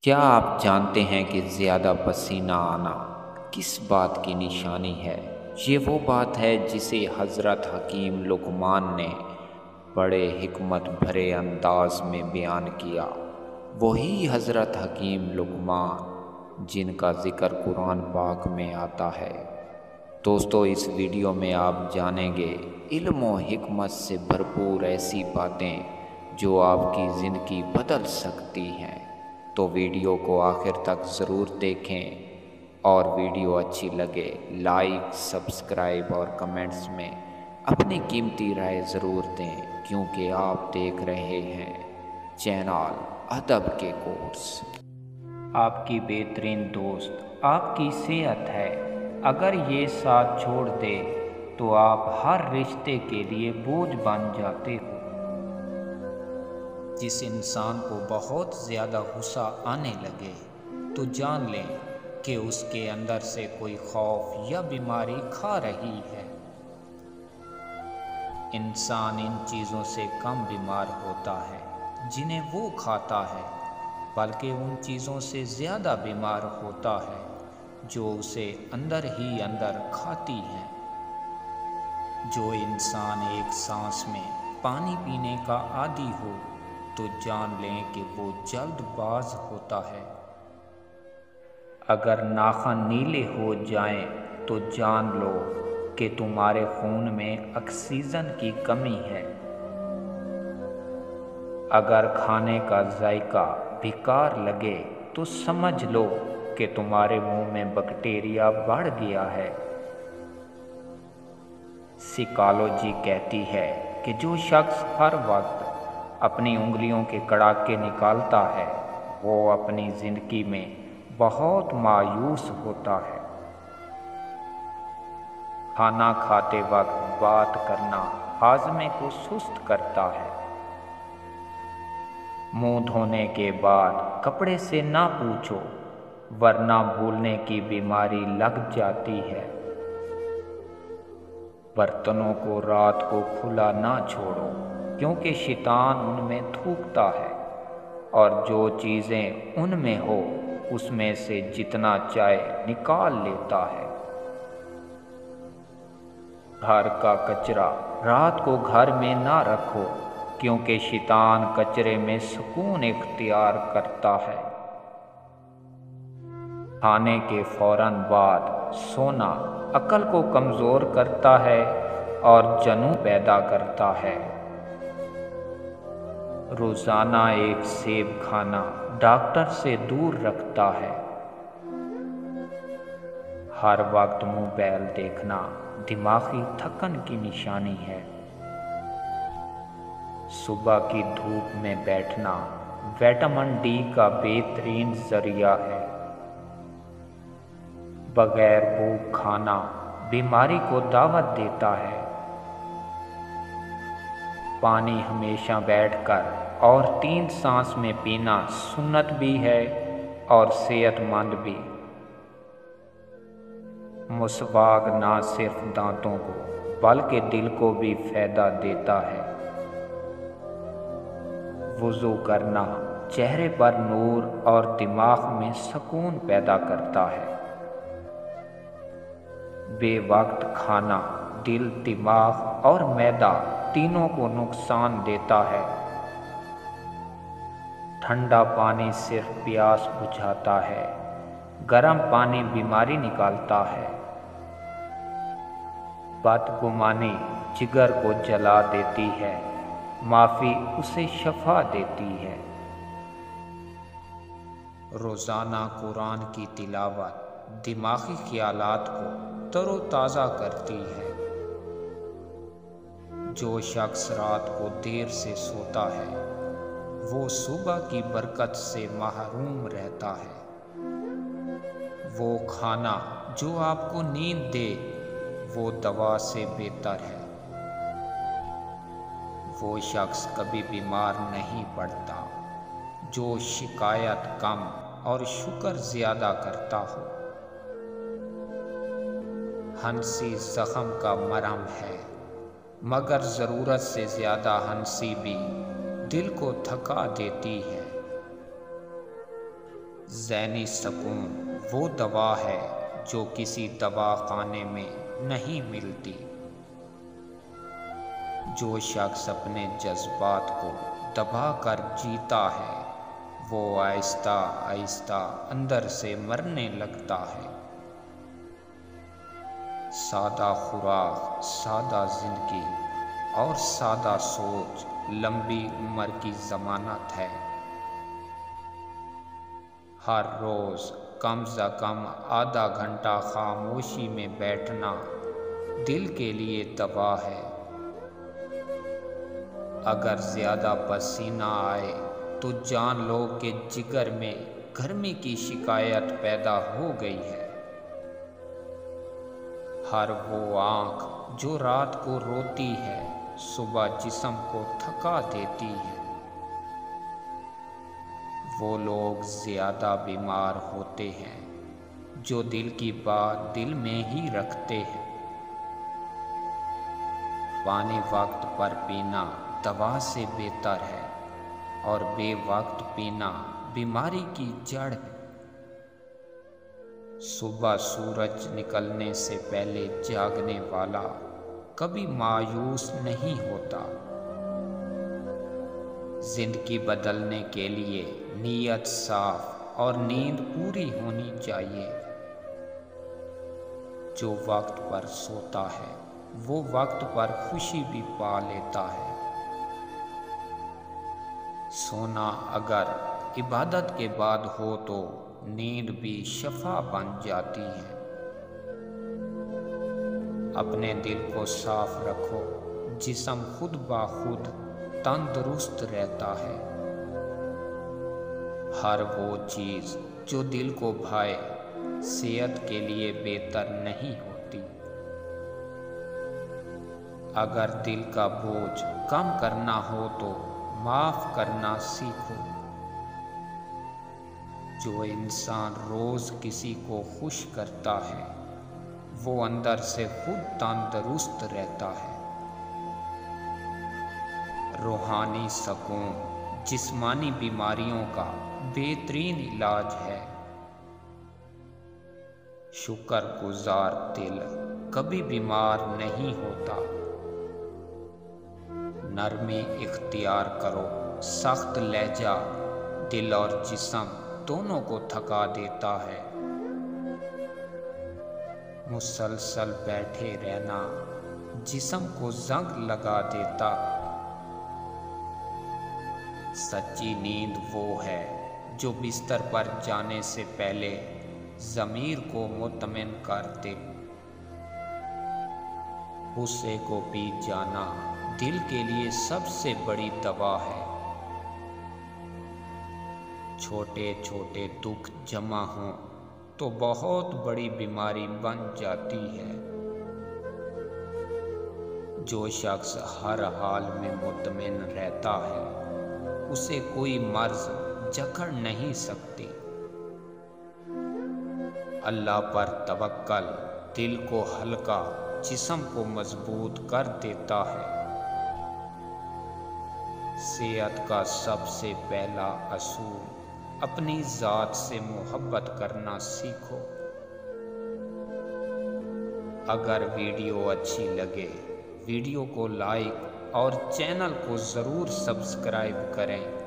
کیا آپ جانتے ہیں کہ زیادہ پسینہ آنا کس بات کی نشانی ہے؟ یہ وہ بات ہے جسے حضرت حکیم لقمان نے بڑے حکمت بھرے انداز میں بیان کیا۔ وہی حضرت حکیم لقمان جن کا ذکر قرآن پاک میں آتا ہے۔ دوستو، اس ویڈیو میں آپ جانیں گے علم و حکمت سے بھرپور ایسی باتیں جو آپ کی زندگی بدل سکتی ہیں۔ تو ویڈیو کو آخر تک ضرور دیکھیں، اور ویڈیو اچھی لگے لائک، سبسکرائب اور کمنٹس میں اپنی قیمتی رائے ضرور دیں، کیونکہ آپ دیکھ رہے ہیں چینل ادب کے کورس۔ آپ کی بہترین دوست آپ کی صحت ہے۔ اگر یہ ساتھ چھوڑ دے تو آپ ہر رشتے کے لیے بوجھ بن جاتے ہو۔ جس انسان کو بہت زیادہ غصہ آنے لگے تو جان لیں کہ اس کے اندر سے کوئی خوف یا بیماری کھا رہی ہے۔ انسان ان چیزوں سے کم بیمار ہوتا ہے جنہیں وہ کھاتا ہے، بلکہ ان چیزوں سے زیادہ بیمار ہوتا ہے جو اسے اندر ہی اندر کھاتی ہیں۔ جو انسان ایک سانس میں پانی پینے کا عادی ہو تو جان لیں کہ وہ جلد باز ہوتا ہے۔ اگر ناخن نیلے ہو جائیں تو جان لو کہ تمہارے خون میں آکسیجن کی کمی ہے۔ اگر کھانے کا ذائقہ بیکار لگے تو سمجھ لو کہ تمہارے منہ میں بیکٹیریا بڑھ گیا ہے۔ سائیکالوجی کہتی ہے کہ جو شخص ہر وقت اپنی انگلیوں کے کڑاکے نکالتا ہے وہ اپنی زندگی میں بہت مایوس ہوتا ہے۔ کھانا کھاتے وقت بات کرنا ہاضمے کو سست کرتا ہے۔ منہ دھونے کے بعد کپڑے سے نہ پوچھو، ورنہ بھولنے کی بیماری لگ جاتی ہے۔ برتنوں کو رات کو کھلا نہ چھوڑو، کیونکہ شیطان ان میں تھوکتا ہے، اور جو چیزیں ان میں ہو اس میں سے جتنا چاہے نکال لیتا ہے۔ گھر کا کچرا رات کو گھر میں نہ رکھو، کیونکہ شیطان کچرے میں سکون اختیار کرتا ہے۔ کھانے کے فوراً بعد سونا عقل کو کمزور کرتا ہے اور جنون پیدا کرتا ہے۔ روزانہ ایک سیب کھانا ڈاکٹر سے دور رکھتا ہے۔ ہر وقت موبائل دیکھنا دماغی تھکن کی نشانی ہے۔ صبح کی دھوپ میں بیٹھنا وٹامن ڈی کا بہترین ذریعہ ہے۔ بغیر بھوک کھانا بیماری کو دعوت دیتا ہے۔ پانی ہمیشہ بیٹھ کر اور 3 سانس میں پینا سنت بھی ہے اور صحت مند بھی۔ مسواک نہ صرف دانتوں کو بلکہ دل کو بھی فائدہ دیتا ہے۔ وضو کرنا چہرے پر نور اور دماغ میں سکون پیدا کرتا ہے۔ بے وقت کھانا دل، دماغ اور معدہ تینوں کو نقصان دیتا ہے۔ ٹھنڈا پانی صرف پیاس بجھاتا ہے، گرم پانی بیماری نکالتا ہے۔ بدگمانی جگر کو جلا دیتی ہے، معافی اسے شفا دیتی ہے۔ روزانہ قرآن کی تلاوت دماغی خیالات کو تر و تازہ کرتی ہے۔ جو شخص رات کو دیر سے سوتا ہے وہ صبح کی برکت سے محروم رہتا ہے۔ وہ کھانا جو آپ کو نیند دے وہ دوا سے بہتر ہے۔ وہ شخص کبھی بیمار نہیں پڑتا جو شکایت کم اور شکر زیادہ کرتا ہو۔ ہنسی زخم کا مرہم ہے، مگر ضرورت سے زیادہ ہنسی بھی دل کو تھکا دیتی ہے۔ ذہنی سکون وہ دوا ہے جو کسی دوا خانے میں نہیں ملتی۔ جو شخص اپنے جذبات کو دبا کر جیتا ہے وہ آہستہ آہستہ اندر سے مرنے لگتا ہے۔ سادہ خوراک، سادہ زندگی اور سادہ سوچ لمبی عمر کی ضمانت ہے۔ ہر روز کم از کم آدھا گھنٹہ خاموشی میں بیٹھنا دل کے لیے دوا ہے۔ اگر زیادہ پسینہ آئے تو جان لو کہ جگر میں گرمی کی شکایت پیدا ہو گئی ہے۔ ہر وہ آنکھ جو رات کو روتی ہے صبح جسم کو تھکا دیتی ہے۔ وہ لوگ زیادہ بیمار ہوتے ہیں جو دل کی بات دل میں ہی رکھتے ہیں۔ پانی وقت پر پینا دوا سے بہتر ہے اور بے وقت پینا بیماری کی جڑ ہے۔ صبح سورج نکلنے سے پہلے جاگنے والا کبھی مایوس نہیں ہوتا۔ زندگی بدلنے کے لیے نیت صاف اور نیند پوری ہونی چاہیے۔ جو وقت پر سوتا ہے وہ وقت پر خوشی بھی پا لیتا ہے۔ سونا اگر عبادت کے بعد ہو تو نیند بھی شفا بن جاتی ہے۔ اپنے دل کو صاف رکھو، جسم خود بخود تندرست رہتا ہے۔ ہر وہ چیز جو دل کو بھائے صحت کے لیے بہتر نہیں ہوتی۔ اگر دل کا بوجھ کم کرنا ہو تو معاف کرنا سیکھو۔ جو انسان روز کسی کو خوش کرتا ہے وہ اندر سے خود تندرست رہتا ہے۔ روحانی سکون جسمانی بیماریوں کا بہترین علاج ہے۔ شکر گزار دل کبھی بیمار نہیں ہوتا۔ نرمی اختیار کرو، سخت لہجہ دل اور جسم دونوں کو تھکا دیتا ہے۔ مسلسل بیٹھے رہنا جسم کو زنگ لگا دیتا۔ سچی نیند وہ ہے جو بستر پر جانے سے پہلے ضمیر کو مطمئن کر دے۔ غصے کو پی جانا دل کے لیے سب سے بڑی دوا ہے۔ چھوٹے چھوٹے دکھ جمع ہوں تو بہت بڑی بیماری بن جاتی ہے۔ جو شخص ہر حال میں مطمئن رہتا ہے اسے کوئی مرض جکڑ نہیں سکتی۔ اللہ پر توکل دل کو ہلکا، جسم کو مضبوط کر دیتا ہے۔ صحت کا سب سے پہلا اصول اپنی ذات سے محبت کرنا سیکھو۔ اگر ویڈیو اچھی لگے ویڈیو کو لائک اور چینل کو ضرور سبسکرائب کریں۔